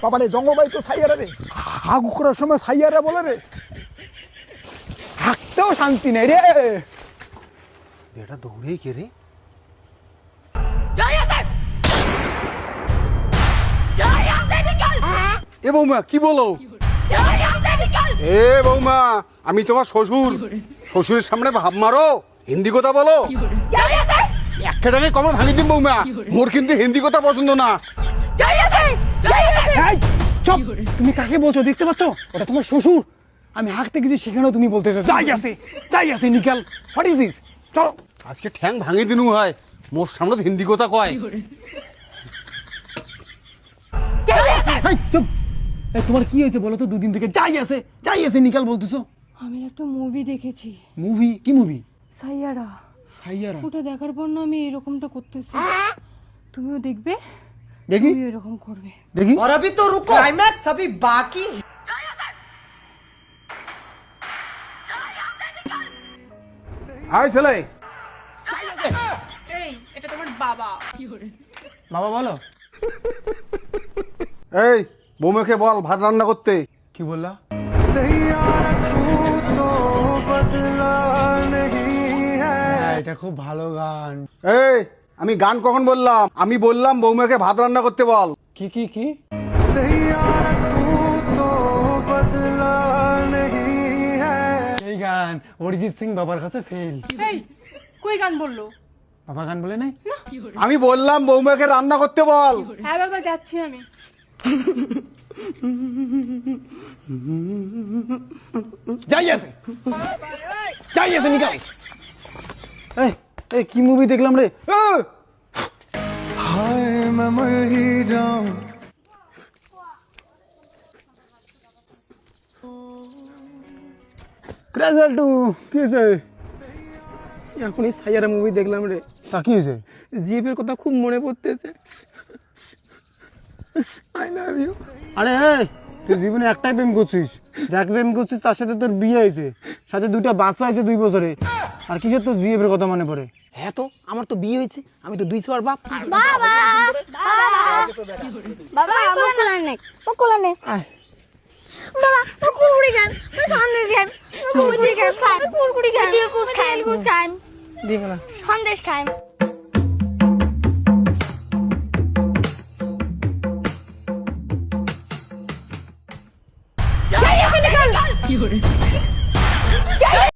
বাবা রে জঙ্গলবাড়ি তো সাইয়ারা রে হাগু করার সময় সাইয়ারা বলে রে হাঁকতেও শান্তি নেই রে এটা দৌড়েই কে রে এ বৌমা কি বলো এ বৌমা আমি তোমার শ্বশুর শ্বশুরের সামনে ভাব মারো হিন্দি কথা বলো একটা টাকা কমে ভাঙি দিন বৌমা মোর কিন্তু হিন্দি কথা পছন্দ না এই, চুপ! তুমি কাকে বলছো দেখতে পাচ্ছ ওটা তোমার শ্বশুর আমি হাঁকতে গেছি সেখানেও তুমি বলতেছো যাই আছে নিকাল হোয়াট ইজ দিস চলো আজকে ঠ্যাং ভাঙি দিনু হয় মোর সামনে তো হিন্দি কথা কয় এই, চুপ! এই, তোমার কি হয়েছে বলো তো দুদিন থেকে যাই আছে নিকাল বলতেছো আমি একটা মুভি দেখেছি মুভি কি মুভি সাইয়ারা সাইয়ারা ওটা দেখার পর না আমি এরকমটা করতেছি তুমিও দেখবে দেখি তুমিও এরকম করবে দেখি और अभी तो रुको क्लाइमैक्स अभी बाकी है। হাই ছেলে এই এটা তোমার বাবা বাবা বলো এই বৌমাকে বল ভাত রান্না করতে কি বললা হ্যাঁ, এটা খুব ভালো গান এই আমি গান কখন বললাম আমি বললাম বৌমাকে ভাত রান্না করতে বল কি এই গান অরিজিৎ সিং বাবার কাছে ফেল এই কই গান বললো বাবা গান বলে নাই আমি বললাম বৌমাকে রান্না করতে বল হ্যাঁ বাবা যাচ্ছি আমি যাই আছে নিকাল এই এই কি মুভি দেখলাম রে ক্রাজাল্টু কি হয়েছে এখনই সাইয়ারা মুভি দেখলাম রে তা কি হয়েছে জিএফের কথা খুব মনে পড়তেছে আই লাভ ইউ আরে তুই জীবনে একটাই প্রেম করছিস যাকে প্রেম করছিস তার সাথে তোর বিয়ে হয়েছে সাথে দুইটা বাচ্চা হয়েছে 2 বছরে আর কিসের তোর জিএফের কথা মনে পড়ে হ্যাঁ তো আমার তো বিয়ে হয়েছে আমি তো 2 ছোয়ার বাপ বাবা বাবা আমার কোলা নে বাবা ও কুড়কুড়ি খান ও সন্দেশ খান ও কুড়কুড়ি খান কুড়কুড়ি খান কুছ খান দিয়ে গেলাম সন্দেশ খান কি করে